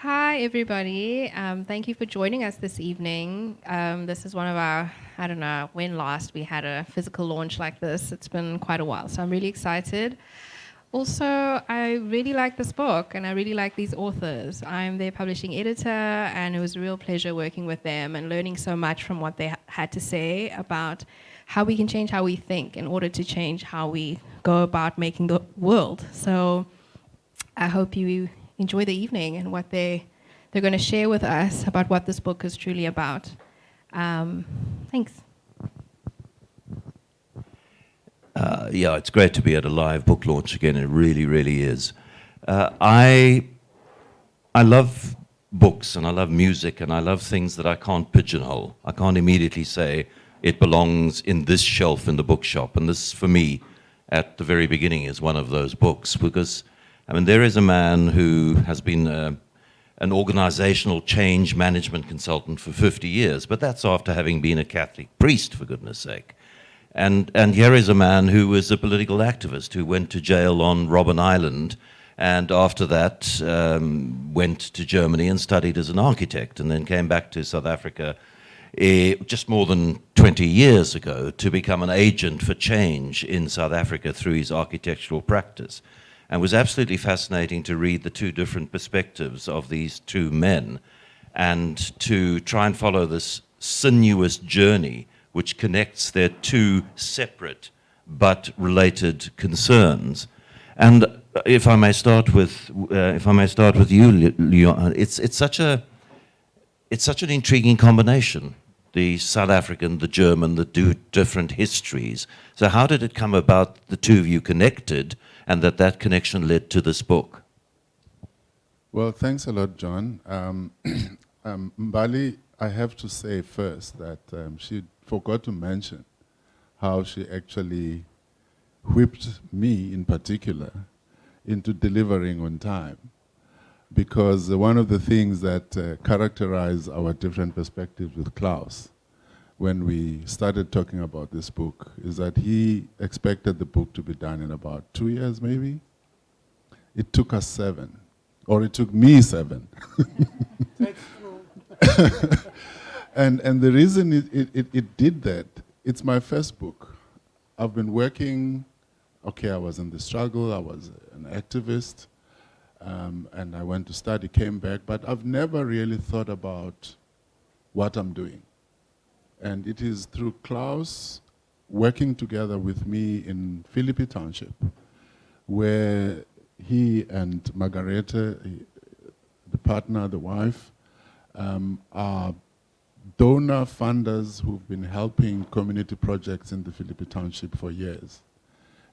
Hi, everybody. Thank you for joining us this evening. This is one of our, I don't know, when last we had a physical launch like this. It's been quite a while, so I'm really excited. Also, I really like this book and I really like these authors. I'm their publishing editor, and it was a real pleasure working with them and learning so much from what they had to say about how we can change how we think in order to change how we go about making the world. So I hope you enjoy the evening and what they're going to share with us about what this book is truly about. Thanks. Yeah, it's great to be at a live book launch again. It really, really is. I love books and I love music and I love things that I can't pigeonhole. I can't immediately say it belongs in this shelf in the bookshop. And this, for me, at the very beginning, is one of those books because, I mean, there is a man who has been an organizational change management consultant for 50 years, but that's after having been a Catholic priest, for goodness sake. And here is a man who was a political activist who went to jail on Robben Island, and after that went to Germany and studied as an architect, and then came back to South Africa just more than 20 years ago to become an agent for change in South Africa through his architectural practice. And it was absolutely fascinating to read the two different perspectives of these two men and to try and follow this sinuous journey which connects their two separate but related concerns. And if I may start with you, Leon, it's such an intriguing combination. The South African, the German, the two different histories. So how did it come about the two of you connected, and that connection led to this book? Well, thanks a lot, John. Mbali, I have to say first that she forgot to mention how she actually whipped me in particular into delivering on time. Because one of the things that characterize our different perspectives with Klaus when we started talking about this book is that he expected the book to be done in about 2 years maybe. It took us 7, or it took me 7. That's true. And the reason it did that, it's my first book. I've been working, okay, I was in the struggle, I was an activist, and I went to study, came back, but I've never really thought about what I'm doing. And it is through Klaus working together with me in Philippi Township, where he and Margarete, the partner, the wife, are donor funders who've been helping community projects in the Philippi Township for years.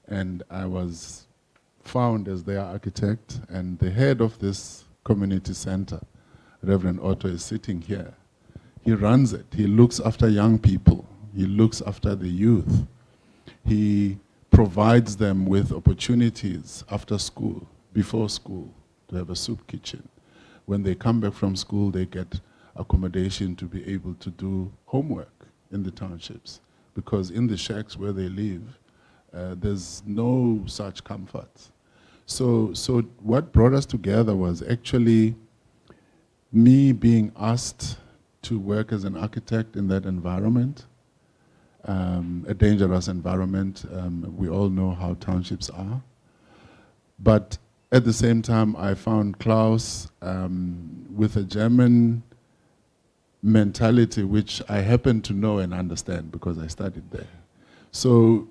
And I was found as their architect, and the head of this community center, Reverend Otto, is sitting here. He runs it. He looks after young people. He looks after the youth. He provides them with opportunities after school, before school, to have a soup kitchen. When they come back from school, they get accommodation to be able to do homework in the townships. Because in the shacks where they live, there's no such comfort. So what brought us together was actually me being asked to work as an architect in that environment, a dangerous environment. We all know how townships are. But at the same time, I found Klaus with a German mentality, which I happen to know and understand because I studied there. So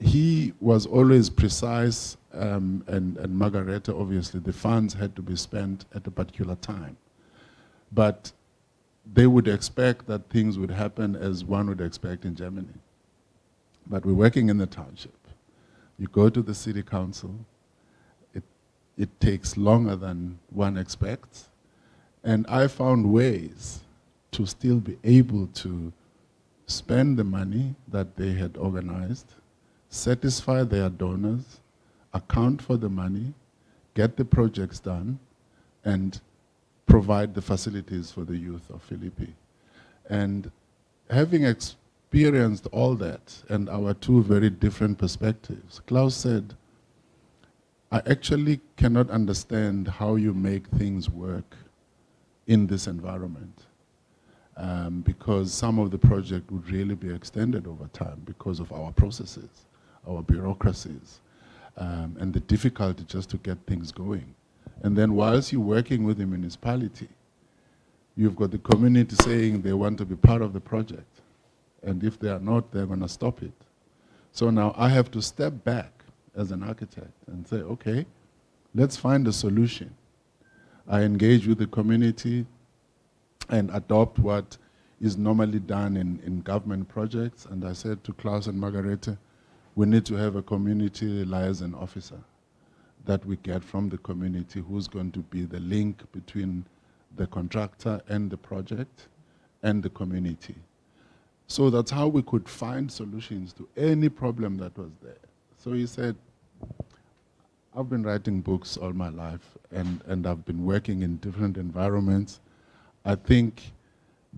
he was always precise, and Margarete, obviously, the funds had to be spent at a particular time. But they would expect that things would happen as one would expect in Germany. But we're working in the township. You go to the city council, it takes longer than one expects. And I found ways to still be able to spend the money that they had organized, satisfy their donors, account for the money, get the projects done, and provide the facilities for the youth of Philippi. And having experienced all that and our two very different perspectives, Klaus said, I actually cannot understand how you make things work in this environment. Because some of the project would really be extended over time because of our processes, our bureaucracies, and the difficulty just to get things going. And then whilst you're working with the municipality, you've got the community saying they want to be part of the project. And if they are not, they're going to stop it. So now I have to step back as an architect and say, okay, let's find a solution. I engage with the community and adopt what is normally done in government projects. And I said to Klaus and Margarete, we need to have a community liaison officer that we get from the community who's going to be the link between the contractor and the project and the community. So that's how we could find solutions to any problem that was there. So he said, I've been writing books all my life and I've been working in different environments. I think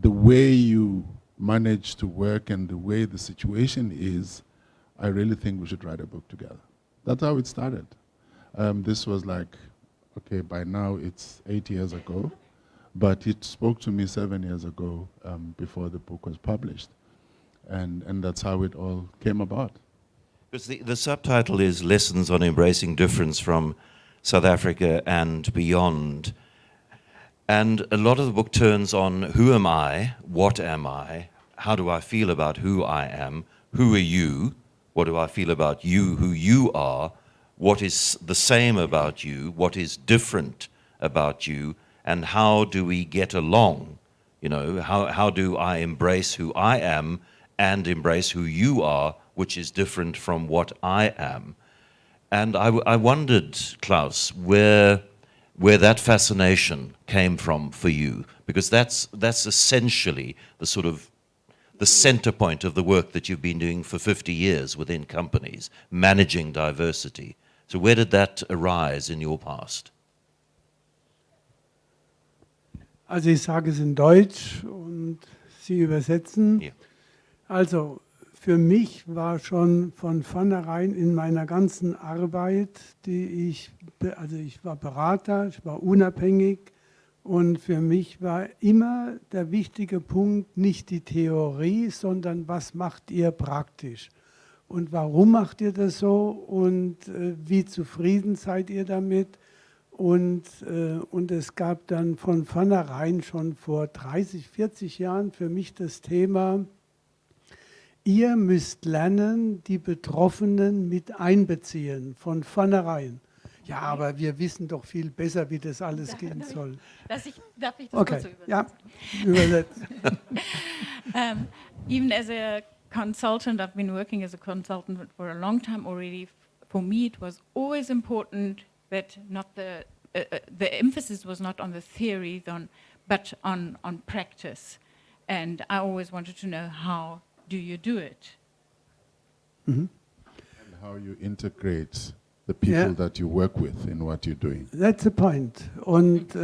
the way you manage to work and the way the situation is, I really think we should write a book together. That's how it started. This was like, okay, by now it's 8 years ago, but it spoke to me 7 years ago before the book was published. And that's how it all came about. Because the subtitle is Lessons on Embracing Difference from South Africa and Beyond. And a lot of the book turns on who am I, what am I, how do I feel about who I am, who are you, what do I feel about you, who you are, what is the same about you, what is different about you, and how do we get along? You know, how do I embrace who I am and embrace who you are, which is different from what I am? And I wondered, Klaus, where that fascination came from for you, because that's essentially the sort of the center point of the work that you've been doing for 50 years within companies, managing diversity. So where did that arise in your past? Also ich sage es in Deutsch und Sie übersetzen. Ja. Also für mich war schon von vornherein in meiner ganzen Arbeit, ich war Berater, ich war unabhängig und für mich war immer der wichtige Punkt nicht die Theorie, sondern was macht ihr praktisch und warum macht ihr das so und wie zufrieden seid ihr damit? Und es gab dann von vornherein schon vor 30, 40 Jahren für mich das Thema, ihr müsst lernen, die Betroffenen mit einbeziehen, von vornherein. Ja, aber wir wissen doch viel besser, wie das alles gehen soll. Darf ich das Okay, kurz übersetzen? ja, übersetzt. Even as a consultant, I've been working as a consultant for a long time already. For me, it was always important that not the emphasis was not on the theory, but on practice. And I always wanted to know, how do you do it? And how you integrate the people Yeah. that you work with in what you're doing. That's the point. Und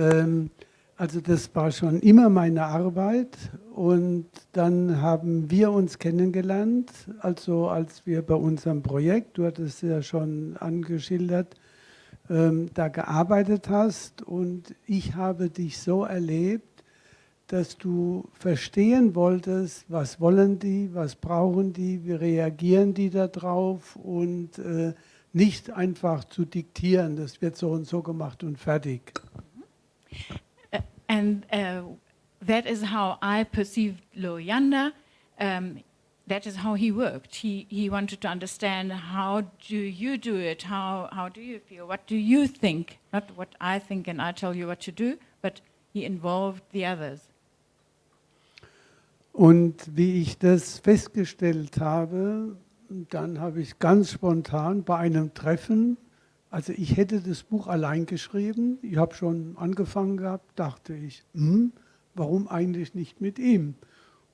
also das war schon immer meine Arbeit und dann haben wir uns kennengelernt, also als wir bei unserem Projekt, du hattest ja schon angeschildert, da gearbeitet hast und ich habe dich so erlebt, dass du verstehen wolltest, was wollen die, was brauchen die, wie reagieren die darauf und nicht einfach zu diktieren, das wird so und so gemacht und fertig. And that is how I perceived Loyanda. That is how he worked. He wanted to understand, how do you do it? How do you feel? What do you think? Not what I think and I tell you what to do, but he involved the others. Und wie ich das festgestellt habe, dann habe ich ganz spontan bei einem Treffen, also ich hätte das Buch allein geschrieben, ich habe schon angefangen gehabt, dachte ich, warum eigentlich nicht mit ihm?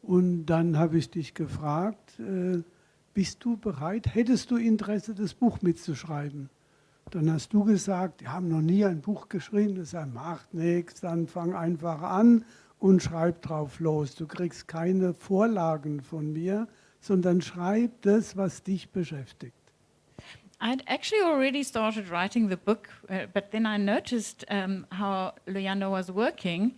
Und dann habe ich dich gefragt, bist du bereit, hättest du Interesse, das Buch mitzuschreiben? Dann hast du gesagt, wir haben noch nie ein Buch geschrieben, das macht nichts, dann fang einfach an und schreib drauf los. Du kriegst keine Vorlagen von mir, sondern schreib das, was dich beschäftigt. I'd actually already started writing the book, but then I noticed how Loyanda was working,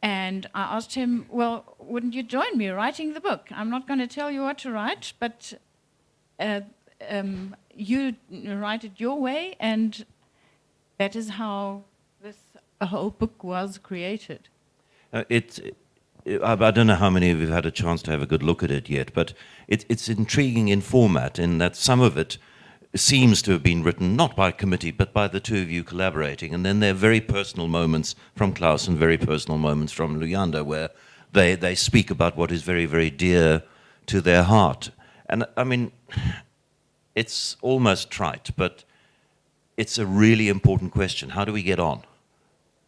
And I asked him, well, wouldn't you join me writing the book? I'm not going to tell you what to write, but you write it your way, and that is how this whole book was created. I don't know how many of you have had a chance to have a good look at it yet, but it's intriguing in format in that some of it seems to have been written not by committee but by the two of you collaborating, and then there are very personal moments from Klaus and very personal moments from Luyanda where they speak about what is very, very dear to their heart. And I mean, it's almost trite, but it's a really important question. How do we get on?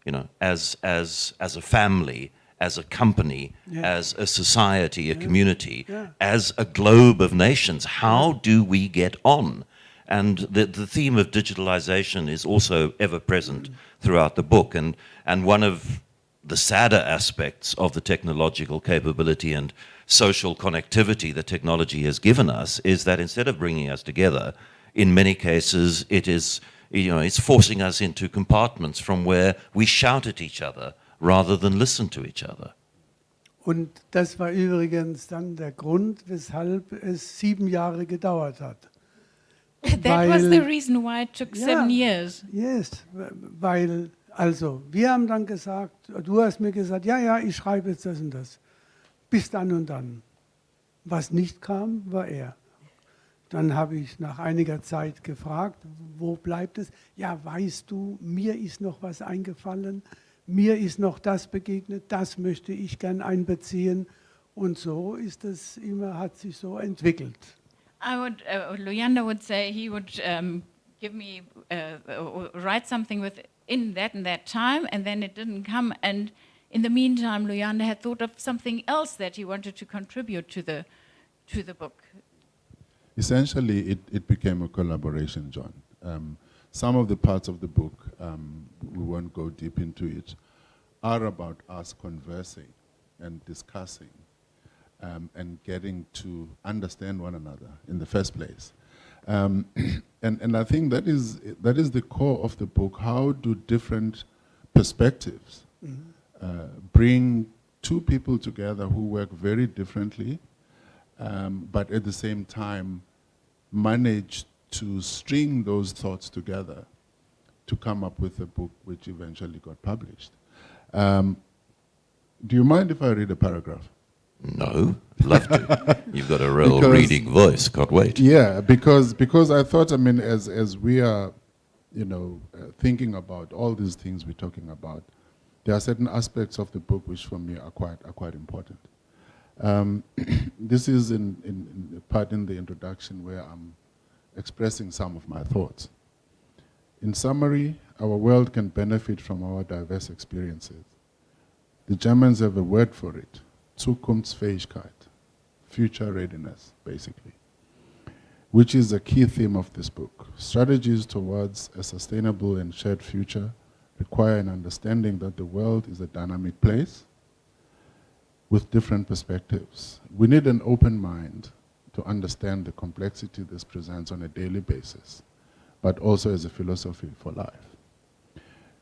You know, as a family, as a company, as a society, a community, as a globe of nations, how do we get on? And the theme of digitalization is also ever present throughout the book. And one of the sadder aspects of the technological capability and social connectivity that technology has given us is that instead of bringing us together, in many cases it is, you know, it's forcing us into compartments from where we shout at each other rather than listen to each other. Und das war übrigens dann der Grund, weshalb es 7 Jahre gedauert hat. That was the reason why it took 7 years. Yes, weil, also, wir haben dann gesagt, du hast mir gesagt, ja, ich schreibe jetzt das und das. Bis dann und dann. Was nicht kam, war er. Dann habe ich nach einiger Zeit gefragt, wo bleibt es? Ja, weißt du, mir ist noch was eingefallen, mir ist noch das begegnet, das möchte ich gern einbeziehen. Und so ist es immer, hat sich so entwickelt. Luyanda would say he would give me, write something within that and that time, and then it didn't come. And in the meantime, Luyanda had thought of something else that he wanted to contribute to the book. Essentially, it became a collaboration, John. Some of the parts of the book, we won't go deep into it, are about us conversing and discussing and getting to understand one another in the first place. And I think that is the core of the book. How do different perspectives bring two people together who work very differently, but at the same time manage to string those thoughts together to come up with a book which eventually got published. Do you mind if I read a paragraph? No, love to. You've got a real reading voice. Can't wait. Yeah, because I thought, I mean, as we are, you know, thinking about all these things we're talking about, there are certain aspects of the book which for me are quite important. This is in part in the introduction where I'm expressing some of my thoughts. In summary, our world can benefit from our diverse experiences. The Germans have a word for it, Zukunftsfähigkeit, future readiness, basically, which is a key theme of this book. Strategies towards a sustainable and shared future require an understanding that the world is a dynamic place with different perspectives. We need an open mind to understand the complexity this presents on a daily basis, but also as a philosophy for life.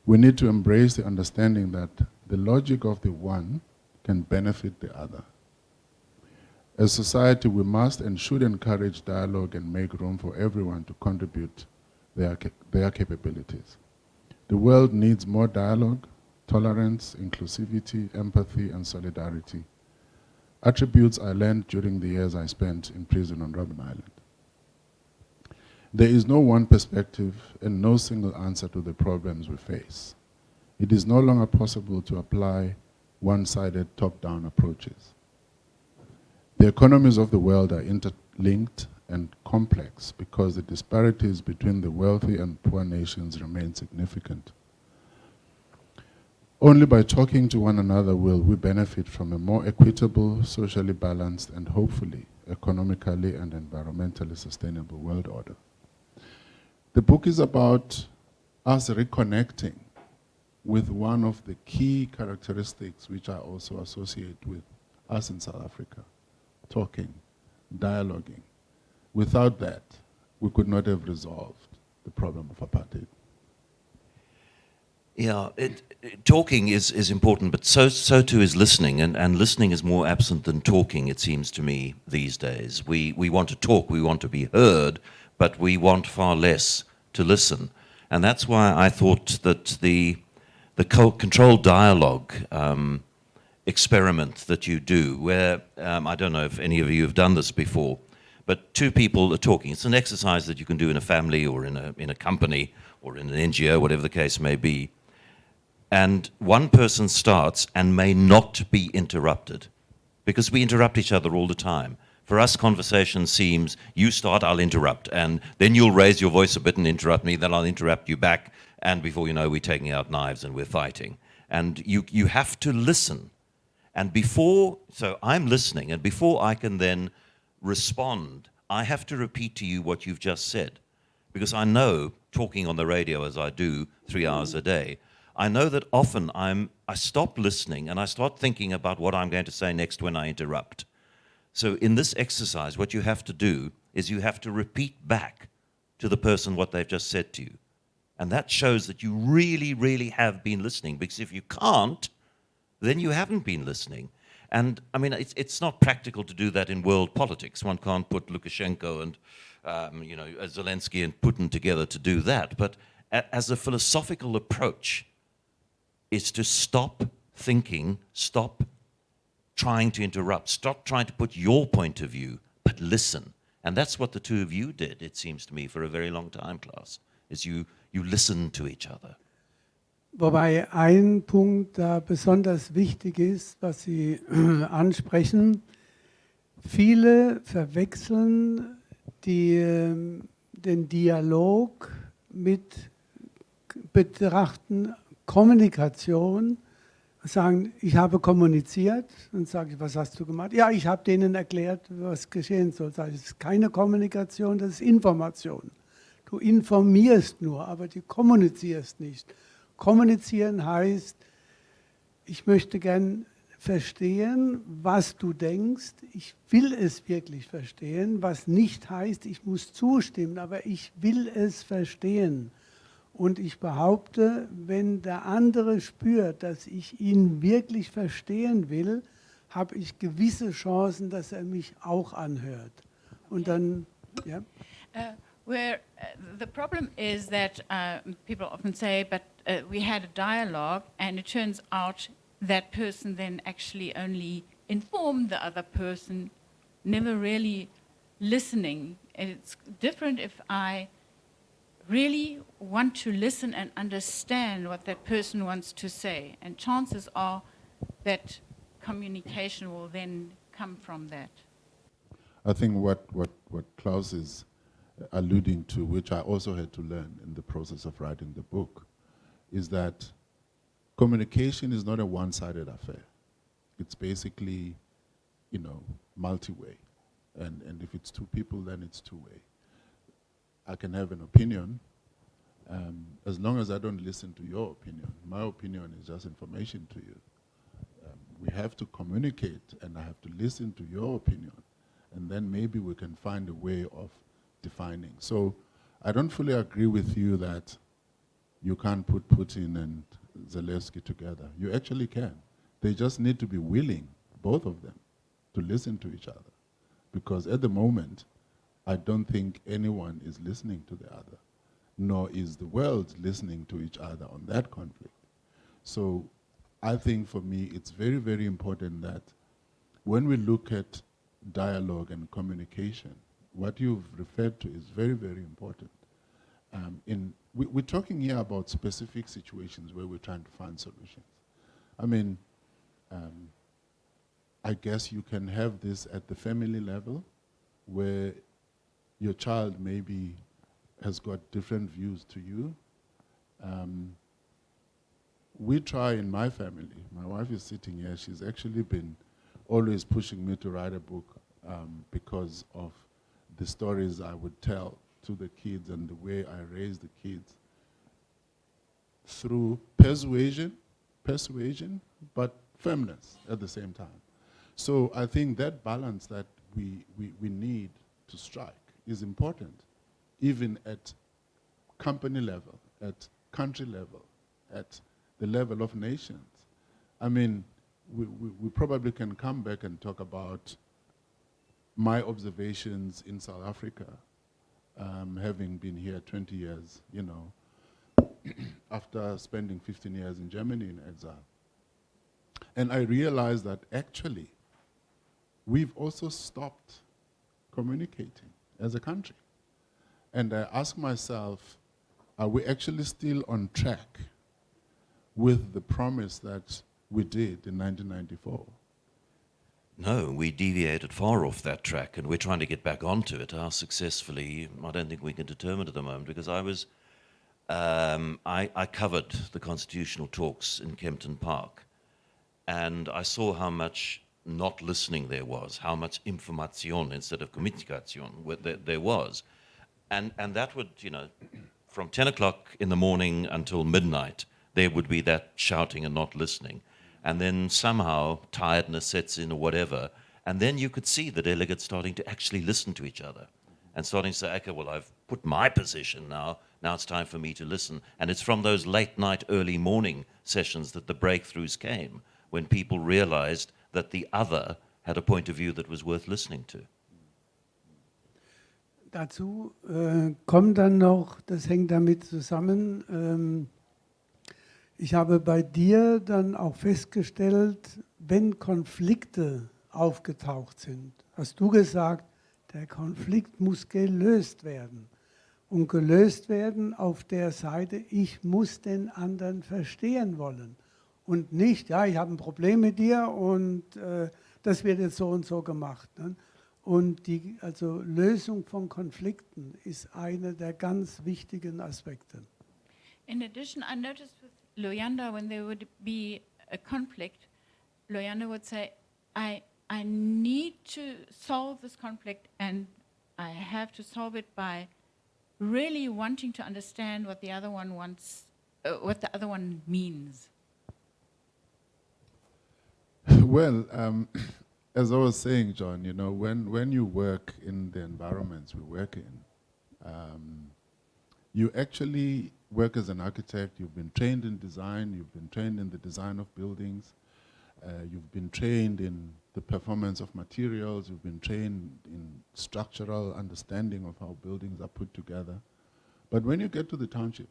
We need to embrace the understanding that the logic of the one can benefit the other. As society, we must and should encourage dialogue and make room for everyone to contribute their capabilities. The world needs more dialogue, tolerance, inclusivity, empathy, and solidarity. Attributes I learned during the years I spent in prison on Robben Island. There is no one perspective and no single answer to the problems we face. It is no longer possible to apply one-sided top-down approaches. The economies of the world are interlinked and complex because the disparities between the wealthy and poor nations remain significant. Only by talking to one another will we benefit from a more equitable, socially balanced, and hopefully economically and environmentally sustainable world order. The book is about us reconnecting with one of the key characteristics which I also associate with us in South Africa: talking, dialoguing. Without that, we could not have resolved the problem of apartheid. Yeah, talking is important, but so too is listening, and listening is more absent than talking, it seems to me, these days. We want to talk, we want to be heard, but we want far less to listen. And that's why I thought that the controlled dialogue experiment that you do, where, I don't know if any of you have done this before, but two people are talking. It's an exercise that you can do in a family or in a company or in an NGO, whatever the case may be. And one person starts and may not be interrupted, because we interrupt each other all the time. For us, conversation seems, you start, I'll interrupt, and then you'll raise your voice a bit and interrupt me, then I'll interrupt you back, and before you know, we're taking out knives and we're fighting. And you have to listen. And so I'm listening, and before I can then respond, I have to repeat to you what you've just said. Because I know, talking on the radio as I do 3 hours a day, I know that often I stop listening and I start thinking about what I'm going to say next when I interrupt. So in this exercise, what you have to do is you have to repeat back to the person what they've just said to you. And that shows that you really, really have been listening, because if you can't, then you haven't been listening. And I mean, it's not practical to do that in world politics. One can't put Lukashenko and Zelensky and Putin together to do that. But as a philosophical approach, is to stop thinking, stop trying to interrupt, stop trying to put your point of view, but listen. And that's what the two of you did, it seems to me, for a very long time, Klaus, is you listened to each other. Wobei ein Punkt da besonders wichtig ist, was Sie ansprechen. Viele verwechseln den Dialog mit betrachten Kommunikation, sagen, ich habe kommuniziert, und sage ich, was hast du gemacht? Ja, ich habe denen erklärt, was geschehen soll. Das ist keine Kommunikation, das ist Information. Du informierst nur, aber du kommunizierst nicht. Kommunizieren heißt, ich möchte gern verstehen, was du denkst. Ich will es wirklich verstehen, was nicht heißt, ich muss zustimmen, aber ich will es verstehen. Und ich behaupte, wenn der andere spürt, dass ich ihn wirklich verstehen will, habe ich gewisse Chancen, dass er mich auch anhört. Und dann, ja. The problem is that people often say, but we had a dialogue, and it turns out that person then actually only informed the other person, never really listening. And it's different if I really want to listen and understand what that person wants to say. And chances are that communication will then come from that. I think what Klaus is alluding to, which I also had to learn in the process of writing the book, is that communication is not a one-sided affair. It's basically, multi-way. And if it's two people, then it's two-way. I can have an opinion, as long as I don't listen to your opinion. My opinion is just information to you. We have to communicate, and I have to listen to your opinion, and then maybe we can find a way of defining. So I don't fully agree with you that you can't put Putin and Zelensky together. You actually can. They just need to be willing, both of them, to listen to each other. Because at the moment, I don't think anyone is listening to the other, nor is the world listening to each other on that conflict. So I think for me, it's very, very important that when we look at dialogue and communication, what you've referred to is very, very important. We're talking here about specific situations where we're trying to find solutions. I mean, I guess you can have this at the family level, where your child maybe has got different views to you. We try in my family, my wife is sitting here, she's actually been always pushing me to write a book because of the stories I would tell to the kids and the way I raise the kids through persuasion, but firmness at the same time. So I think that balance that we need to strike is important, even at company level, at country level, at the level of nations. I mean, we probably can come back and talk about my observations in South Africa, having been here 20 years, you know, after spending 15 years in Germany in exile. And I realized that actually, we've also stopped communicating as a country. And I ask myself, are we actually still on track with the promise that we did in 1994? No, we deviated far off that track, and we're trying to get back onto it. How successfully, I don't think we can determine at the moment, because I covered the constitutional talks in Kempton Park, and I saw how much not listening there was, how much information instead of communication there was. And that would, you know, from 10 o'clock in the morning until midnight, there would be that shouting and not listening. And then somehow tiredness sets in or whatever, and then you could see the delegates starting to actually listen to each other and starting to say, okay, well, I've put my position now it's time for me to listen. And it's from those late night, early morning sessions that the breakthroughs came, when people realized that the other had a point of view that was worth listening to. Dazu kommt dann noch, das hängt damit zusammen, ich habe bei dir dann auch festgestellt, wenn Konflikte aufgetaucht sind, hast du gesagt, der Konflikt muss gelöst werden. Und gelöst werden auf der Seite, ich muss den anderen verstehen wollen. Und nicht, ja, ich habe ein Problem mit dir und das wird jetzt so und so gemacht. Ne? Und die Lösung von Konflikten ist einer der ganz wichtigen Aspekte. In addition, I noticed with Luyanda, when there would be a conflict, Luyanda would say, I need to solve this conflict, and I have to solve it by really wanting to understand what the other one wants, what the other one means. Well, as I was saying, John, you know, when you work in the environments we work in, you actually work as an architect. You've been trained in design. You've been trained in the design of buildings. You've been trained in the performance of materials. You've been trained in structural understanding of how buildings are put together. But when you get to the township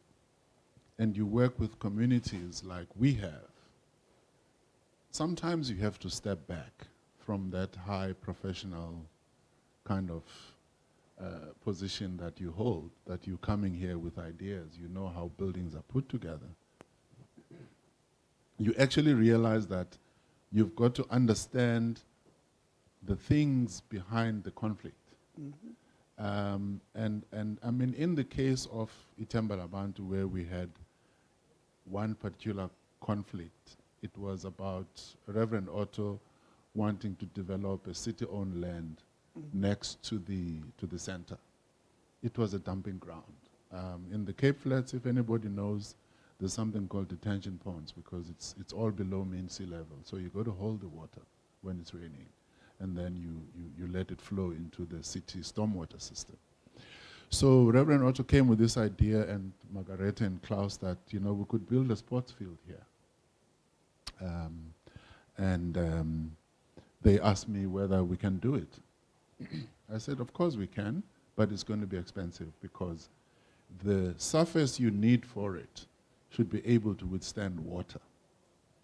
and you work with communities like we have, sometimes you have to step back from that high professional kind of position that you hold, that you're coming here with ideas, you know how buildings are put together. You actually realize that you've got to understand the things behind the conflict. And I mean, in the case of Ithembalabantu, where we had one particular conflict, it was about Reverend Otto wanting to develop a city-owned land next to the center. It was a dumping ground. In the Cape Flats, if anybody knows, there's something called detention ponds, because it's all below mean sea level. So you got to hold the water when it's raining, and then you let it flow into the city stormwater system. So Reverend Otto came with this idea, and Margareta and Klaus, that, you know, we could build a sports field here. They asked me whether we can do it. I said, of course we can, but it's going to be expensive, because the surface you need for it should be able to withstand water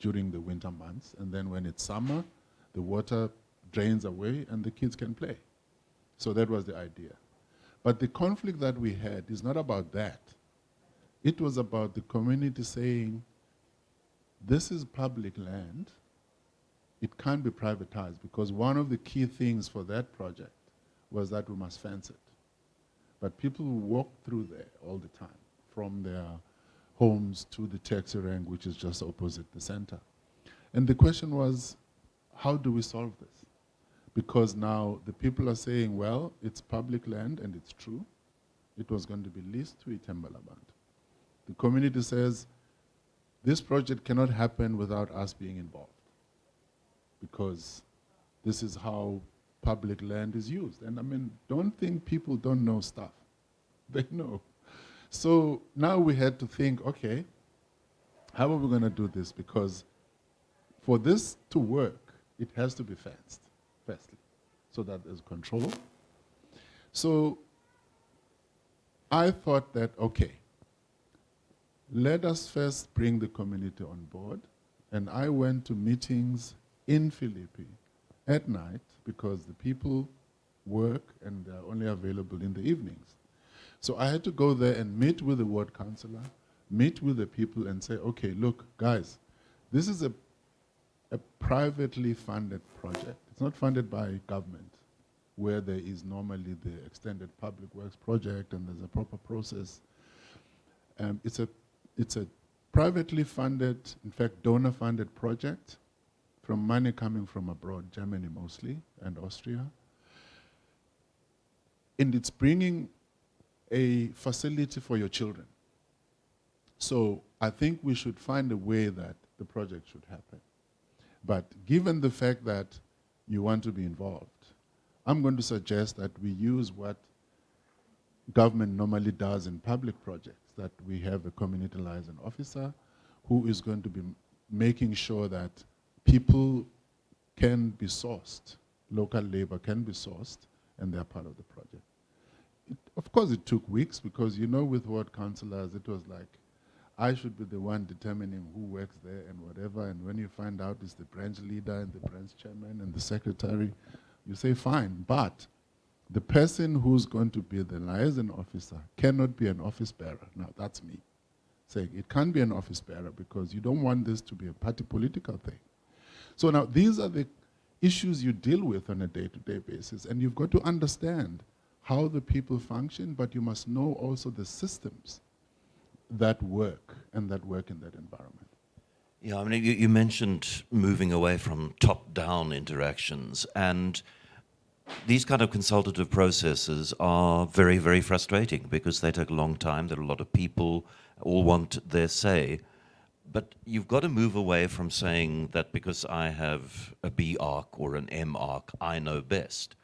during the winter months. And then when it's summer, the water drains away and the kids can play. So that was the idea. But the conflict that we had is not about that. It was about the community saying, this is public land. It can't be privatized, because one of the key things for that project was that we must fence it. But people walk through there all the time, from their homes to the taxi rank, which is just opposite the center. And the question was, how do we solve this? Because now the people are saying, well, it's public land, and it's true. It was going to be leased to Ithembalabantu. The community says, this project cannot happen without us being involved, because this is how public land is used. And I mean, don't think people don't know stuff. They know. So now we had to think, okay, how are we going to do this? Because for this to work, it has to be fenced, firstly, so that there's control. So I thought that, okay, let us first bring the community on board. And I went to meetings in Philippi at night because the people work and they're only available in the evenings. So I had to go there and meet with the ward councillor, meet with the people and say, okay, look, guys, this is a privately funded project. It's not funded by government, where there is normally the extended public works project and there's a proper process. It's a privately funded, in fact, donor-funded project from money coming from abroad, Germany mostly, and Austria. And it's bringing a facility for your children. So I think we should find a way that the project should happen. But given the fact that you want to be involved, I'm going to suggest that we use what government normally does in public projects, that we have a community liaison officer who is going to be making sure that people can be sourced, local labor can be sourced, and they're part of the project. Of course, it took weeks because, you know, with ward councillors, it was like, I should be the one determining who works there and whatever, and when you find out it's the branch leader and the branch chairman and the secretary, you say, fine, but the person who's going to be the liaison officer cannot be an office bearer. Now, that's me saying it can't be an office bearer because you don't want this to be a party political thing. So now, these are the issues you deal with on a day-to-day basis, and you've got to understand how the people function, but you must know also the systems that work and that work in that environment. Yeah, I mean, you mentioned moving away from top-down interactions, and these kind of consultative processes are very, very frustrating because they take a long time. There are a lot of people, all want their say. But you've got to move away from saying that because I have a B arc or an M arc, I know best.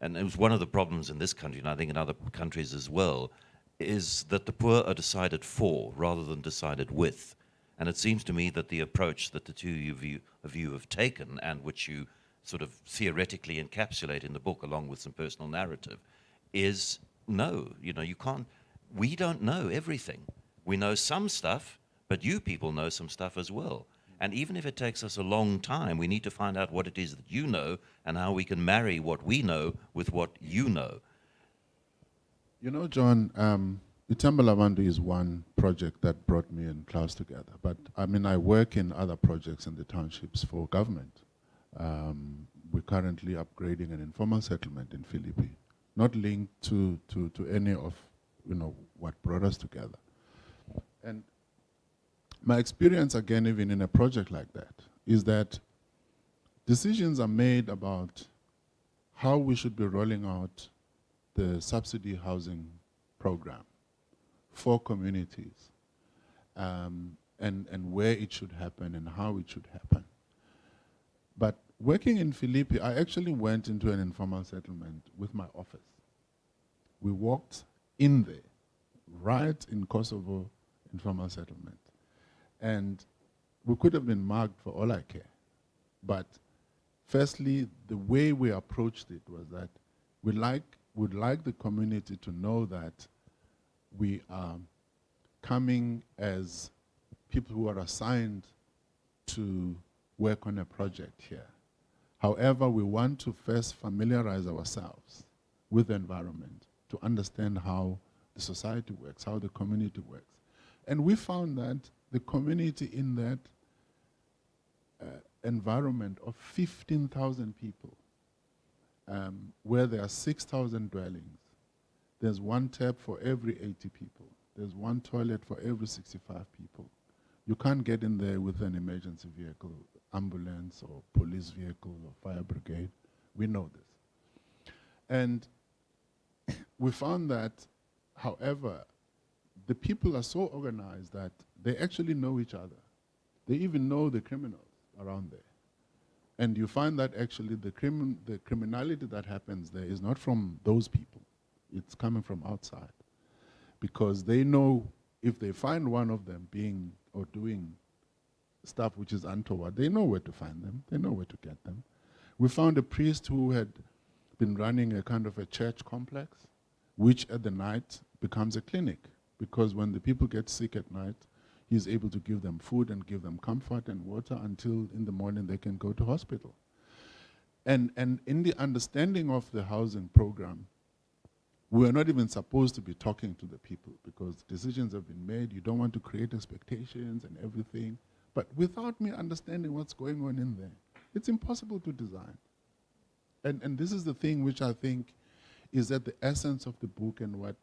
And it was one of the problems in this country, and I think in other countries as well, is that the poor are decided for rather than decided with. And it seems to me that the approach that the two of you have taken, and which you sort of theoretically encapsulate in the book along with some personal narrative, is no, you know, you can't, we don't know everything. We know some stuff, but you people know some stuff as well. And even if it takes us a long time, we need to find out what it is that you know and how we can marry what we know with what you know. You know, John, Ithemba Labantu is one project that brought me and Klaus together. But, I mean, I work in other projects in the townships for government. We're currently upgrading an informal settlement in Philippi, not linked to any of, you know, what brought us together. And my experience, again, even in a project like that, is that decisions are made about how we should be rolling out the subsidy housing program for communities, and where it should happen and how it should happen. But working in Philippi, I actually went into an informal settlement with my office. We walked in there, right in Kosovo informal settlement. And we could have been mugged for all I care. But firstly, the way we approached it was that we'd like the community to know that we are coming as people who are assigned to work on a project here. However, we want to first familiarize ourselves with the environment to understand how the society works, how the community works. And we found that the community in that environment of 15,000 people, where there are 6,000 dwellings, there's one tap for every 80 people. There's one toilet for every 65 people. You can't get in there with an emergency vehicle, ambulance or police vehicle or fire brigade. We know this. And we found that, however, the people are so organized that they actually know each other. They even know the criminals around there. And you find that actually the criminality that happens there is not from those people. It's coming from outside. Because they know if they find one of them being or doing stuff which is untoward, they know where to find them. They know where to get them. We found a priest who had been running a kind of a church complex, which at the night becomes a clinic, because when the people get sick at night, he's able to give them food and give them comfort and water until in the morning they can go to hospital. And in the understanding of the housing program, we are not even supposed to be talking to the people because decisions have been made. You don't want to create expectations and everything. But without me understanding what's going on in there, it's impossible to design. And this is the thing which I think is at the essence of the book, and what,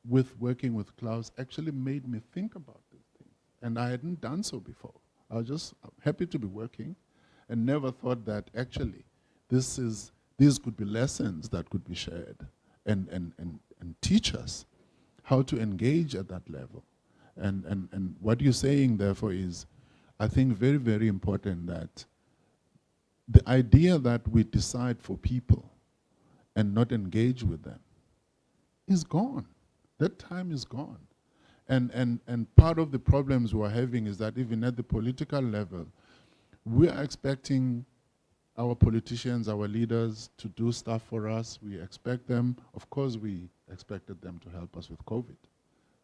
with working with Klaus, actually made me think about these things. And I hadn't done so before. I was just happy to be working and never thought that actually these could be lessons that could be shared and teach us how to engage at that level. And what you're saying, therefore, is, I think, very, very important, that the idea that we decide for people and not engage with them is gone. That time is gone. And part of the problems we're having is that even at the political level, we are expecting our politicians, our leaders, to do stuff for us. We expect them. Of course, we expected them to help us with COVID.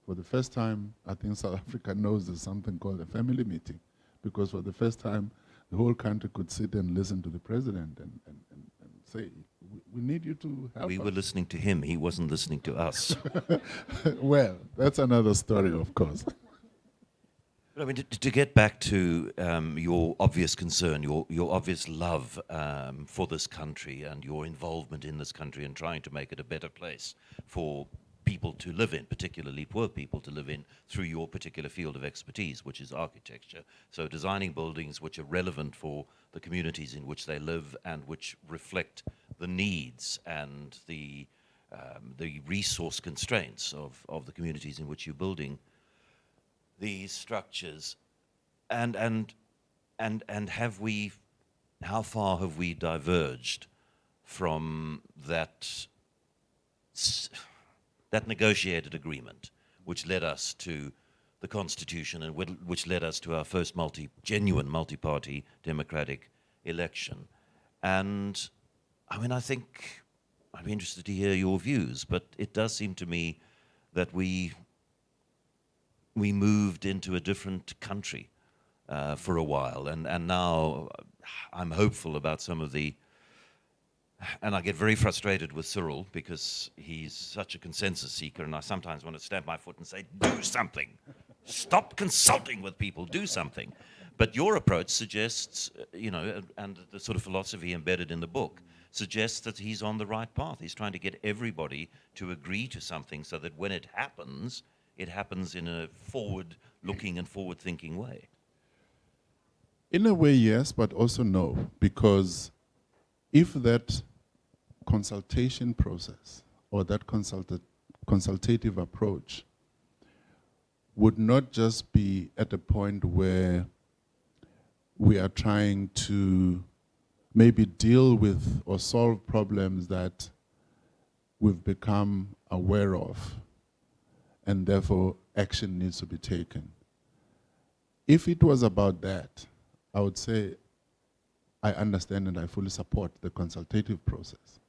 For the first time, I think South Africa knows there's something called a family meeting, because for the first time, the whole country could sit and listen to the president and say, we need you to help We us. were listening to him. He wasn't listening to us. Well, that's another story, of course. But I mean, to get back to your obvious concern, your obvious love for this country and your involvement in this country and trying to make it a better place for people to live in, particularly poor people to live in, through your particular field of expertise, which is architecture. So designing buildings which are relevant for the communities in which they live and which reflect the needs and the resource constraints of the communities in which you're building these structures. And have we, how far have we diverged from that negotiated agreement, which led us to the Constitution and which led us to our first genuine multi-party democratic election? And I mean, I think I'd be interested to hear your views, but it does seem to me that we moved into a different country for a while, and now I'm hopeful about some of the. And I get very frustrated with Cyril because he's such a consensus seeker, and I sometimes want to stamp my foot and say, do something. Stop consulting with people, do something. But your approach suggests, and the sort of philosophy embedded in the book suggests that he's on the right path. He's trying to get everybody to agree to something so that when it happens in a forward-looking and forward-thinking way. In a way, yes, but also no, because if that consultation process or that consultative approach would not just be at a point where we are trying to maybe deal with or solve problems that we've become aware of, and therefore action needs to be taken. If it was about that, I would say I understand and I fully support the consultative process.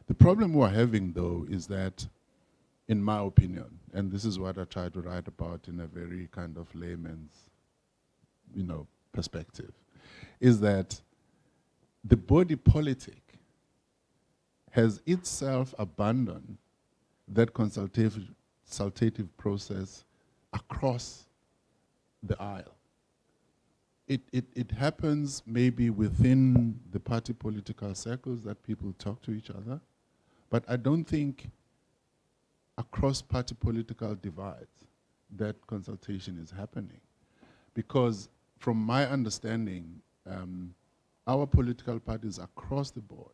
The problem we're having, though, is that, in my opinion, and this is what I try to write about in a very kind of layman's, perspective, is that the body politic has itself abandoned that consultative process across the aisle. It happens maybe within the party political circles that people talk to each other, but I don't think across party political divides that consultation is happening. Because from my understanding, our political parties across the board,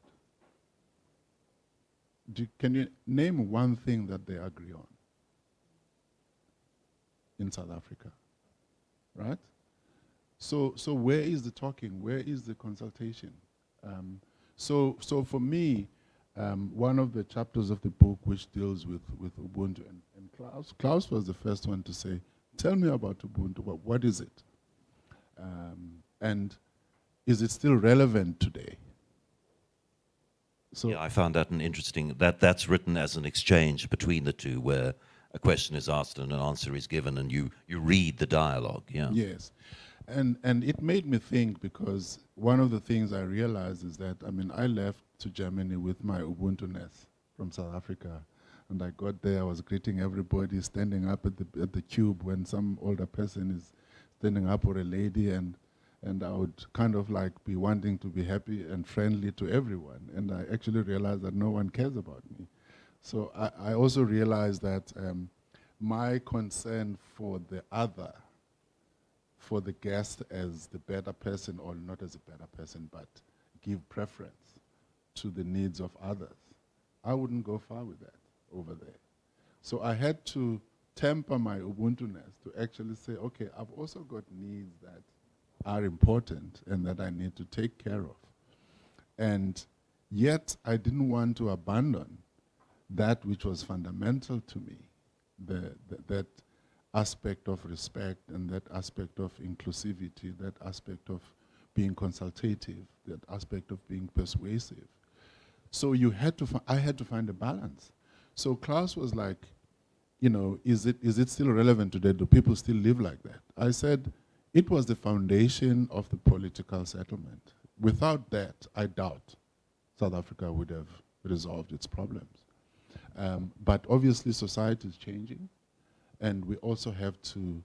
can you name one thing that they agree on in South Africa, right? So where is the talking? Where is the consultation? So for me, one of the chapters of the book which deals with Ubuntu and Klaus was the first one to say, tell me about Ubuntu, what is it? And is it still relevant today? So Yeah, I found that an interesting, that's written as an exchange between the two where a question is asked and an answer is given and you read the dialogue, yeah. yes, and it made me think, because one of the things I realized is that, I mean, I left to Germany with my Ubuntu-ness from South Africa, and I got there, I was greeting everybody, standing up at the cube when some older person is standing up, or a lady, and I would kind of like be wanting to be happy and friendly to everyone, and I actually realized that no one cares about me. So I also realized that my concern for the other, for the guest as the better person, or not as a better person, but give preference to the needs of others, I wouldn't go far with that over there. So I had to temper my Ubuntu-ness to actually say, okay, I've also got needs that are important and that I need to take care of. And yet I didn't want to abandon that which was fundamental to me, that aspect of respect and that aspect of inclusivity, that aspect of being consultative, that aspect of being persuasive. So I had to find a balance. So Klaus was like, you know, is it still relevant today? Do people still live like that? I said, it was the foundation of the political settlement. Without that, I doubt South Africa would have resolved its problems. But obviously society is changing, and we also have to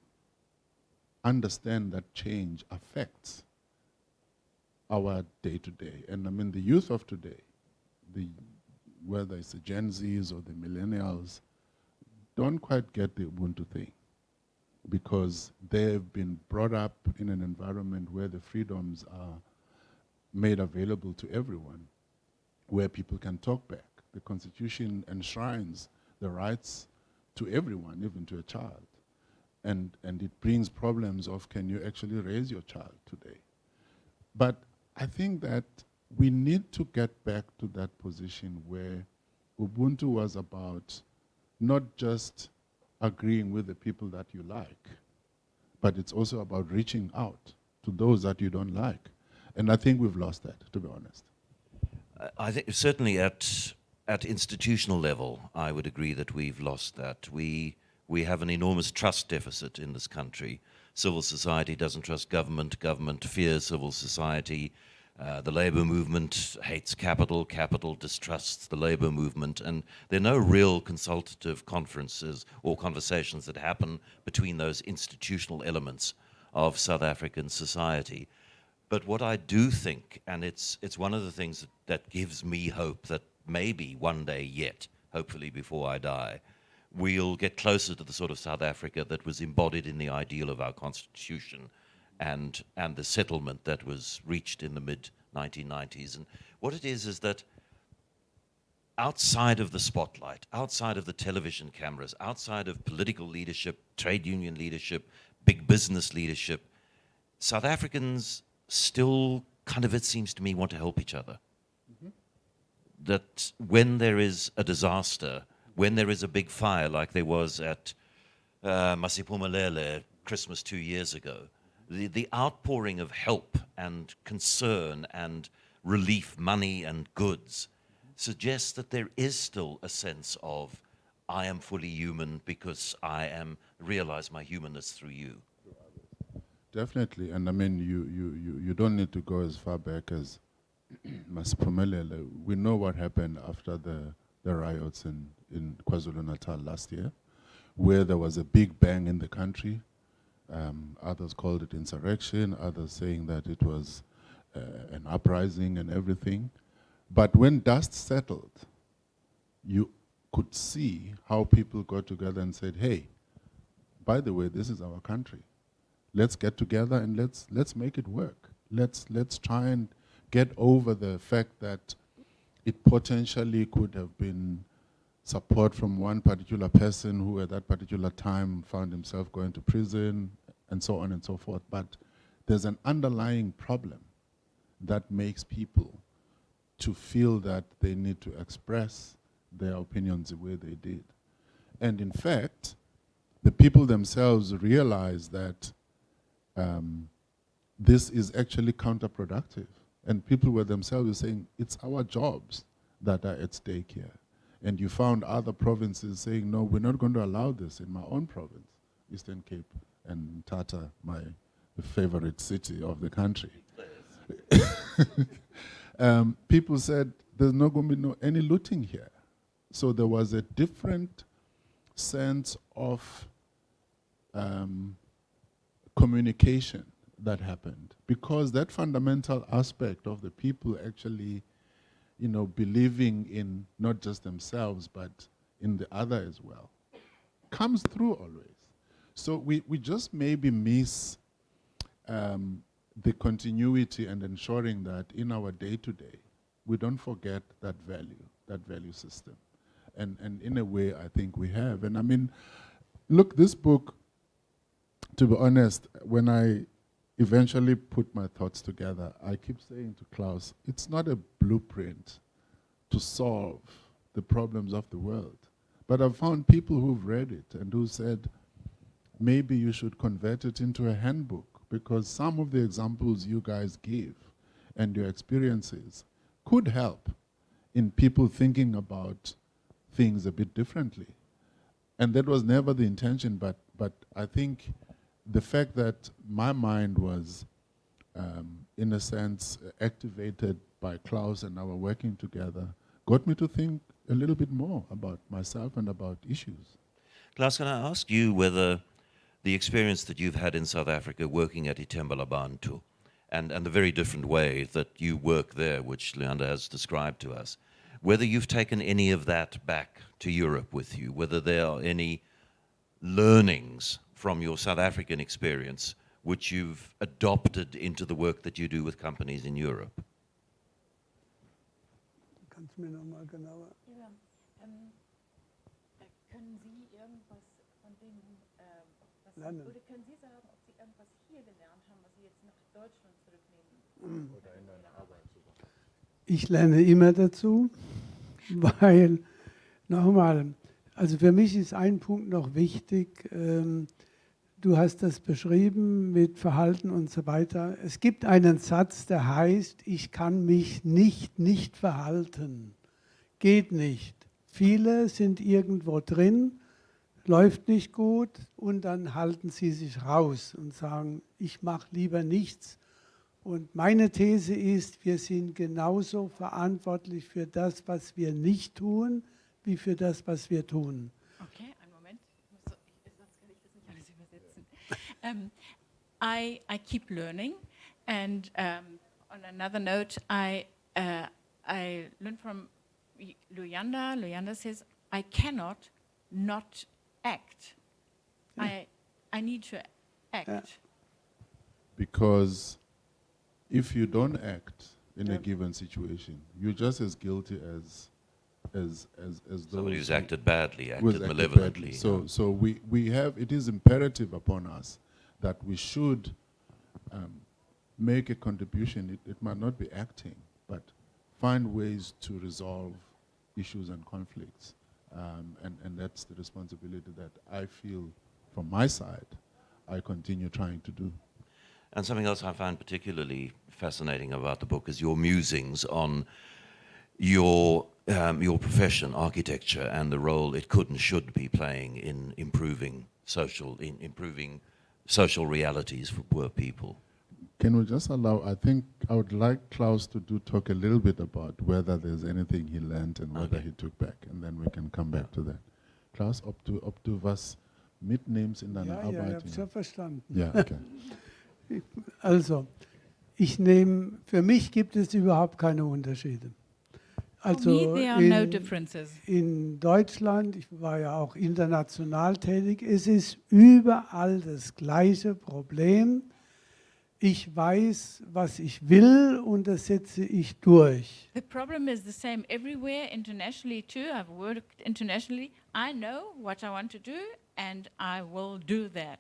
understand that change affects our day-to-day. And I mean, the youth of today, whether it's the Gen Zs or the millennials, don't quite get the Ubuntu thing, because they've been brought up in an environment where the freedoms are made available to everyone, where people can talk back. The Constitution enshrines the rights to everyone, even to a child. And it brings problems of, can you actually raise your child today? But I think that we need to get back to that position where Ubuntu was about not just agreeing with the people that you like, but it's also about reaching out to those that you don't like. And I think we've lost that, to be honest. I think certainly at institutional level, I would agree that we've lost that. We have an enormous trust deficit in this country. Civil society doesn't trust government. Government fears civil society. The labor movement hates capital. Capital distrusts the labor movement. And there are no real consultative conferences or conversations that happen between those institutional elements of South African society. But what I do think, and it's one of the things that gives me hope that maybe one day yet, hopefully before I die, we'll get closer to the sort of South Africa that was embodied in the ideal of our Constitution and the settlement that was reached in the mid-1990s. And what it is that outside of the spotlight, outside of the television cameras, outside of political leadership, trade union leadership, big business leadership, South Africans still kind of, it seems to me, want to help each other. Mm-hmm. That when there is a disaster, when there is a big fire like there was at Masiphumelele Christmas 2 years ago, the outpouring of help and concern and relief, money and goods, suggests that there is still a sense of, I am fully human because I realize my humanness through you. Definitely, and I mean, you don't need to go as far back as Masiphumelele. We know what happened after the riots in KwaZulu-Natal last year, where there was a big bang in the country. Others called it insurrection, others saying that it was an uprising and everything. But when dust settled, you could see how people got together and said, hey, by the way, this is our country. Let's get together and let's make it work. Let's try and get over the fact that it potentially could have been support from one particular person who at that particular time found himself going to prison and so on and so forth. But there's an underlying problem that makes people to feel that they need to express their opinions the way they did. And in fact, the people themselves realize that this is actually counterproductive. And people were themselves saying, it's our jobs that are at stake here. And you found other provinces saying, no, we're not going to allow this in my own province, Eastern Cape and Tata, my favorite city of the country. People said, there's not going to be any looting here. So there was a different sense of communication that happened, because that fundamental aspect of the people actually, believing in not just themselves, but in the other as well, comes through always. So we just maybe miss the continuity and ensuring that in our day-to-day, we don't forget that value system. And in a way, I think we have. And I mean, look, this book, to be honest, when I eventually put my thoughts together, I keep saying to Klaus, it's not a blueprint to solve the problems of the world. But I've found people who've read it and who said, maybe you should convert it into a handbook, because some of the examples you guys give and your experiences could help in people thinking about things a bit differently. And that was never the intention, but I think the fact that my mind was, in a sense, activated by Klaus and our working together got me to think a little bit more about myself and about issues. Klaus, can I ask you whether the experience that you've had in South Africa working at Ithembela Bantu and the very different way that you work there, which Leander has described to us, whether you've taken any of that back to Europe with you, whether there are any learnings from your South African experience which you've adopted into the work that you do with companies in Europe? Kannst du mir noch mal genauer? Ja, können Sie irgendwas von dem, was Lernen. oder können Sie sagen, ob Sie irgendwas hier gelernt haben, was Sie jetzt nach Deutschland zurücknehmen? Oder in deiner Arbeit sogar. Ich lerne immer dazu, weil, nochmal, also für mich ist ein Punkt noch wichtig. Du hast das beschrieben mit Verhalten und so weiter. Es gibt einen Satz, der heißt, ich kann mich nicht verhalten. Geht nicht. Viele sind irgendwo drin, läuft nicht gut und dann halten sie sich raus und sagen, ich mache lieber nichts. Und meine These ist, wir sind genauso verantwortlich für das, was wir nicht tun, wie für das, was wir tun. Okay, einen Moment. Sonst kann ich das nicht alles übersetzen. I keep learning, and on another note, I learned from Luyanda. Luyanda says, I cannot not act. I need to act. Because if you don't act in a given situation, you're just as guilty as those Somebody who's who- acted badly, who has acted acted malevolently. badly. So we have, it is imperative upon us that we should make a contribution. It might not be acting, but find ways to resolve issues and conflicts. And that's the responsibility that I feel from my side I continue trying to do. And something else I find particularly fascinating about the book is your musings on your profession, architecture, and the role it could and should be playing in improving social realities for poor people. Can we just allow, I think I would like Klaus to talk a little bit about whether there's anything he learned and whether Okay. he took back, and then we can come back to that. Klaus, ob du was mitnimmst in deiner Ja, ich Arbeit? habe schon verstanden. Ja, okay. Also, für mich gibt es überhaupt keine Unterschiede. For Also me, there are no differences. in Deutschland, ich war ja auch international tätig, es ist überall das gleiche Problem. Ich weiß, was ich will und das setze ich durch. The problem is the same everywhere, internationally too. I've worked internationally. I know what I want to do, and I will do that.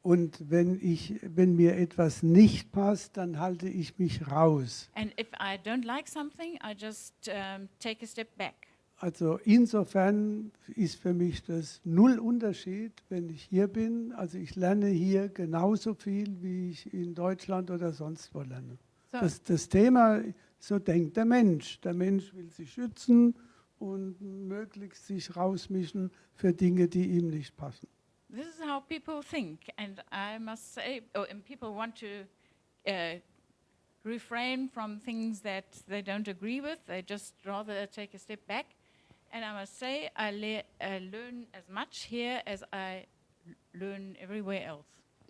Und wenn mir etwas nicht passt, dann halte ich mich raus. And if I don't like something, I just take a step back. Also insofern ist für mich das null Unterschied, wenn ich hier bin. Also ich lerne hier genauso viel, wie ich in Deutschland oder sonst wo lerne. So, Das Thema, so denkt der Mensch. Der Mensch will sich schützen und möglichst sich rausmischen für Dinge, die ihm nicht passen. this is how people think, and I must say, and people want to refrain from things that they don't agree with. They just rather take a step back. And I must say, I learn as much here as I learn everywhere else.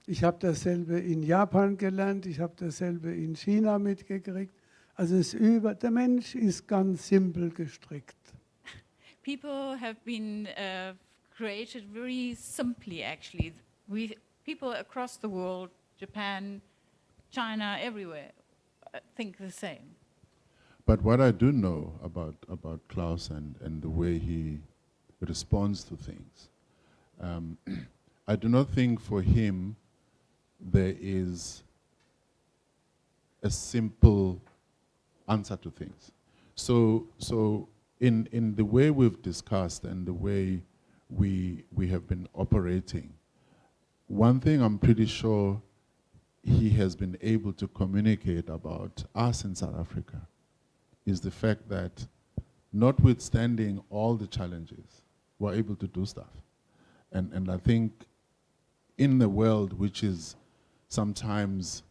Ich habe dasselbe in Japan gelernt, ich habe dasselbe in China mitgekriegt. Also der Mensch ist ganz simpel gestrickt. People have been created very simply, actually. People across the world, Japan, China, everywhere, think the same. But what I do know about Klaus and the way he responds to things, I do not think for him there is a simple answer to things. So in the way we've discussed and the way we have been operating, one thing I'm pretty sure he has been able to communicate about us in South Africa is the fact that notwithstanding all the challenges, we're able to do stuff. And I think in the world which is sometimes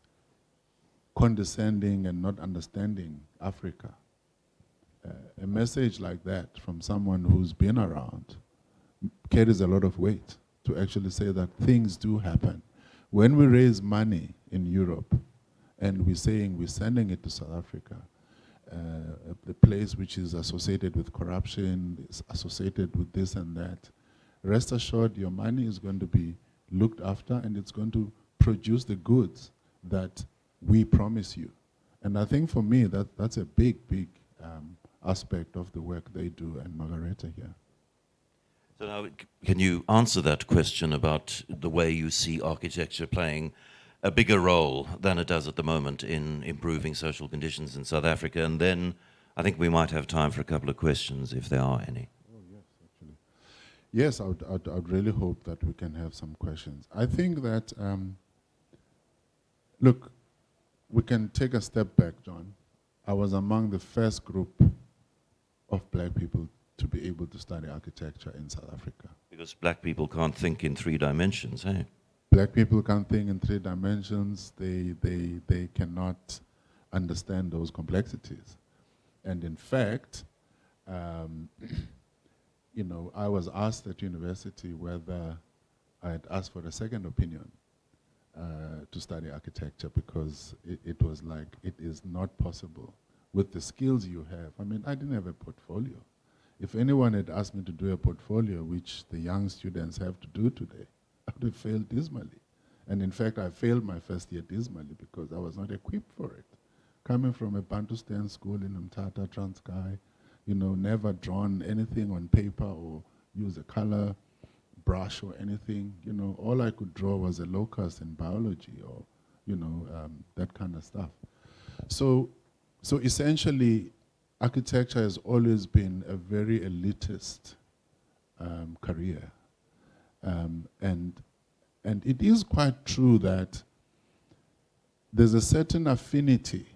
condescending and not understanding Africa, a message like that from someone who's been around carries a lot of weight to actually say that things do happen. When we raise money in Europe and we're saying we're sending it to South Africa, the place which is associated with corruption, is associated with this and that, rest assured your money is going to be looked after and it's going to produce the goods that we promise you. And I think for me that's a big aspect of the work they do and Margareta here. So now, can you answer that question about the way you see architecture playing a bigger role than it does at the moment in improving social conditions in South Africa? And then I think we might have time for a couple of questions, if there are any. Oh, yes, actually. Yes, I'd really hope that we can have some questions. I think that, look, we can take a step back, John. I was among the first group of black people to be able to study architecture in South Africa. Because black people can't think in 3 dimensions, hey? Black people can't think in 3 dimensions. They cannot understand those complexities. And in fact, you know, I was asked at university whether I had asked for a second opinion to study architecture because it was like, it is not possible with the skills you have. I mean, I didn't have a portfolio. If anyone had asked me to do a portfolio, which the young students have to do today, I would have failed dismally. And in fact, I failed my first year dismally because I was not equipped for it. Coming from a Bantustan school in Umtata, Transkei, you know, never drawn anything on paper or use a color brush or anything. You know, all I could draw was a locus in biology or, you know, that kind of stuff. So essentially, architecture has always been a very elitist career. And it is quite true that there's a certain affinity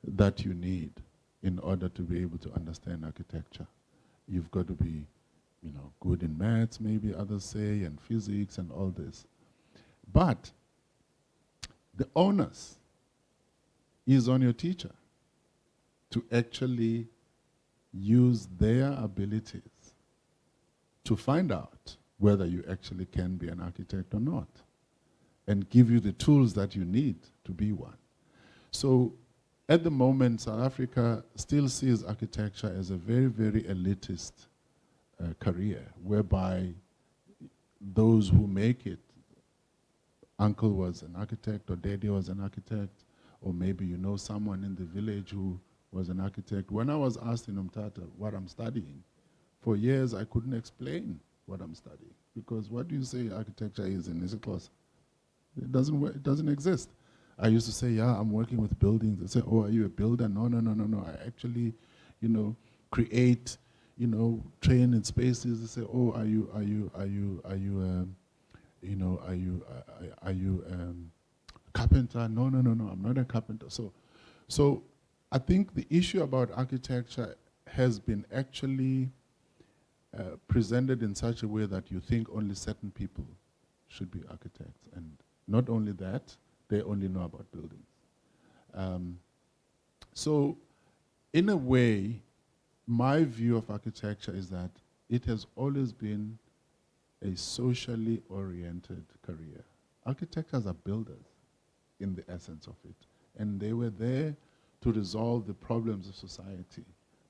that you need in order to be able to understand architecture. You've got to be, you know, good in maths, maybe others say, and physics and all this. But the onus is on your teacher to actually use their abilities to find out whether you actually can be an architect or not, and give you the tools that you need to be one. So at the moment, South Africa still sees architecture as a very, very elitist career, whereby those who make it, uncle was an architect or daddy was an architect, or maybe you know someone in the village who was an architect. When I was asked in Umtata what I'm studying, for years I couldn't explain what I'm studying, because what do you say architecture is in isiXhosa? It doesn't exist. I used to say, yeah, I'm working with buildings. They say, oh, are you a builder? No. I actually, you know, create, train in spaces. They say, "Oh, are you carpenter?" No, I'm not a carpenter. So I think the issue about architecture has been actually presented in such a way that you think only certain people should be architects. And not only that, they only know about buildings. So in a way, my view of architecture is that it has always been a socially oriented career. Architects are builders in the essence of it. And they were there to resolve the problems of society,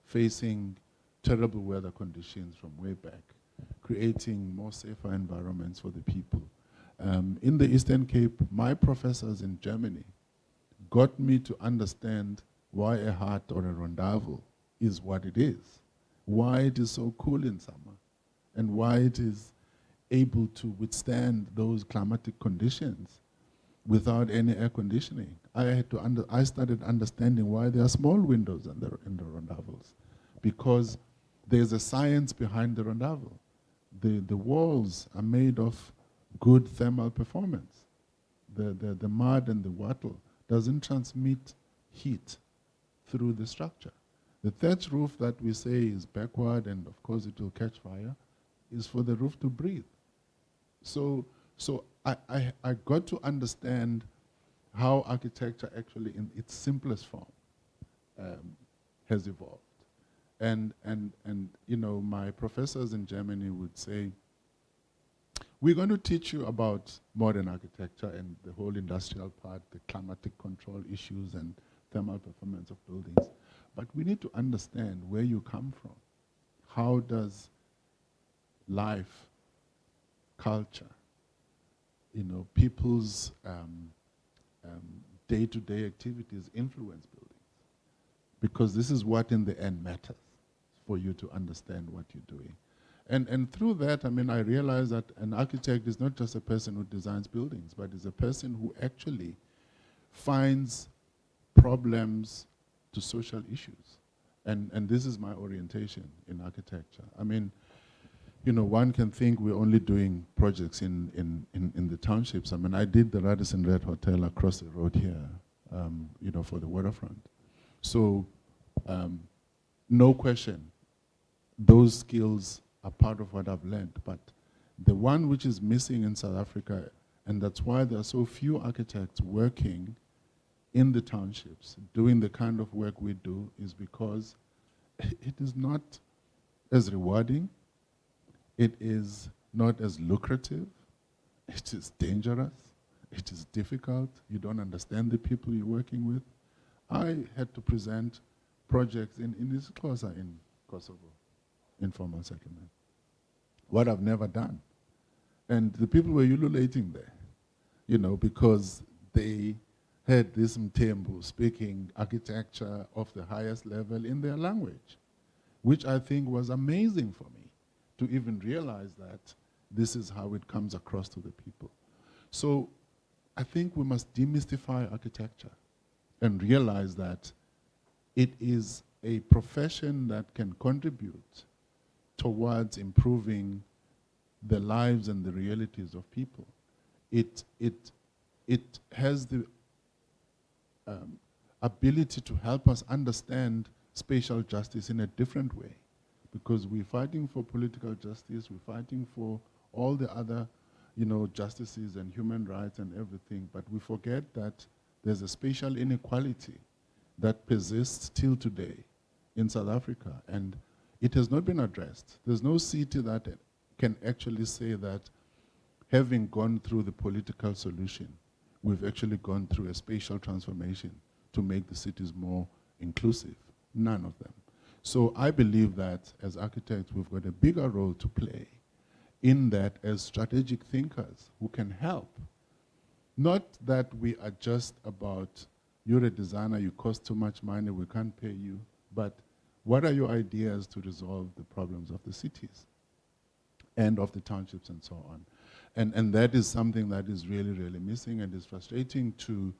facing terrible weather conditions from way back, creating more safer environments for the people. In the Eastern Cape, my professors in Germany got me to understand why a hut or a rondavel is what it is, why it is so cool in summer, and why it is able to withstand those climatic conditions without any air conditioning. I started understanding why there are small windows in the rondavels, because there's a science behind the rondavel. The walls are made of good thermal performance. The mud and the wattle doesn't transmit heat through the structure. The thatch roof that we say is backward and of course it will catch fire is for the roof to breathe. So I got to understand how architecture actually in its simplest form has evolved. And my professors in Germany would say, we're going to teach you about modern architecture and the whole industrial part, the climatic control issues and thermal performance of buildings. But we need to understand where you come from. How does life, culture, people's day-to-day activities influence buildings? Because this is what in the end matters for you to understand what you're doing. And through that, I realized that an architect is not just a person who designs buildings, but is a person who actually finds problems to social issues. And this is my orientation in architecture. One can think we're only doing projects in the townships. I did the Radisson Red Hotel across the road here, for the waterfront. So, no question, those skills are part of what I've learned. But the one which is missing in South Africa, and that's why there are so few architects working in the townships, doing the kind of work we do, is because it is not as rewarding, it is not as lucrative, it is dangerous, it is difficult, you don't understand the people you're working with. I had to present projects in isiXhosa in Kosovo, informal settlement. What I've never done. And the people were ululating there, because they had this Mtembu speaking architecture of the highest level in their language, which I think was amazing for me to even realize that this is how it comes across to the people. So I think we must demystify architecture and realize that it is a profession that can contribute towards improving the lives and the realities of people. It has the ability to help us understand spatial justice in a different way, because we're fighting for political justice, we're fighting for all the other, justices and human rights and everything, but we forget that there's a spatial inequality that persists till today in South Africa, and it has not been addressed. There's no city that can actually say that having gone through the political solution, we've actually gone through a spatial transformation to make the cities more inclusive. None of them. So I believe that as architects, we've got a bigger role to play in that as strategic thinkers who can help. Not that we are just about, you're a designer, you cost too much money, we can't pay you, but what are your ideas to resolve the problems of the cities and of the townships and so on? And that is something that is really, really missing and is frustrating to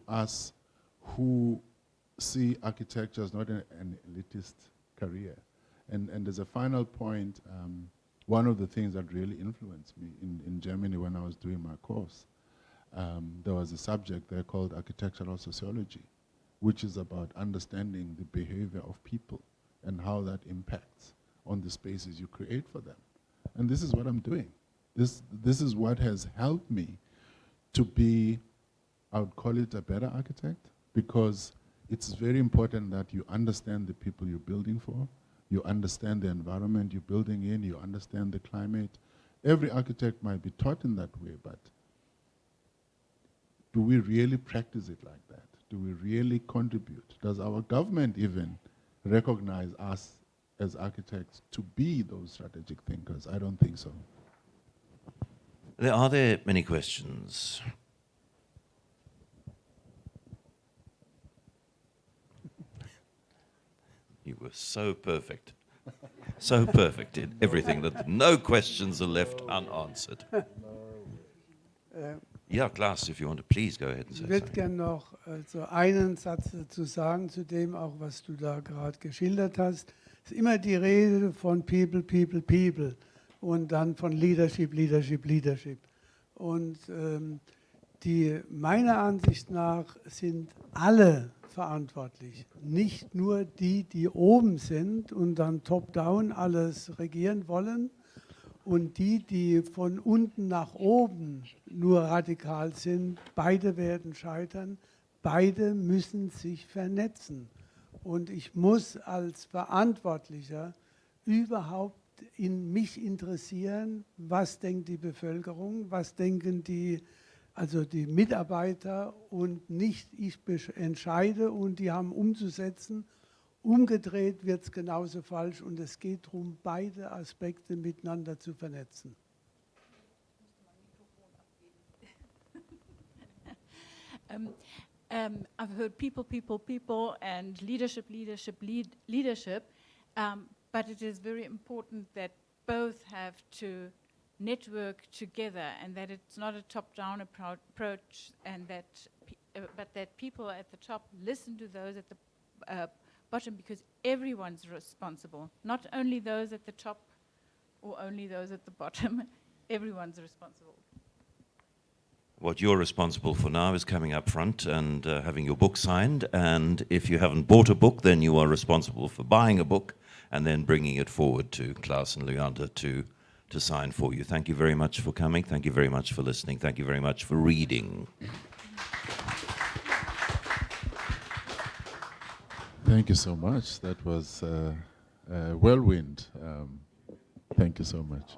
us who see architecture as not an elitist career. And as a final point, one of the things that really influenced me in Germany when I was doing my course, there was a subject there called architectural sociology, which is about understanding the behavior of people and how that impacts on the spaces you create for them. And this is what I'm doing. This is what has helped me to be, I would call it a better architect, because it's very important that you understand the people you're building for, you understand the environment you're building in, you understand the climate. Every architect might be taught in that way, but do we really practice it like that? Do we really contribute? Does our government even recognize us as architects to be those strategic thinkers? I don't think so. Are there many questions? You were so perfect. So perfect in everything that no questions are left unanswered. Yeah, Klaas, if you want to please go ahead and say Ich würde something. gerne noch also einen Satz dazu sagen, zu dem auch, was du da gerade geschildert hast. Es ist immer die Rede von People, People, People und dann von Leadership, Leadership, Leadership. Und meiner Ansicht nach sind alle verantwortlich. Nicht nur die, die oben sind und dann top-down alles regieren wollen, und die, die von unten nach oben nur radikal sind. Beide werden scheitern. Beide müssen sich vernetzen. Und ich muss als Verantwortlicher überhaupt in mich interessieren, was denkt die Bevölkerung, was denken die Mitarbeiter, und nicht ich entscheide und die haben umzusetzen. Umgedreht wird es genauso falsch, und es geht darum, beide Aspekte miteinander zu vernetzen. I've heard people, people, people, and leadership, leadership, leadership. But it is very important that both have to network together, and that it's not a top-down approach, and that but that people at the top listen to those at the bottom, because everyone's responsible. Not only those at the top or only those at the bottom. Everyone's responsible. What you're responsible for now is coming up front and having your book signed. And if you haven't bought a book, then you are responsible for buying a book and then bringing it forward to Klaas and Luyanda to sign for you. Thank you very much for coming. Thank you very much for listening. Thank you very much for reading. Thank you so much. That was whirlwind. Thank you so much.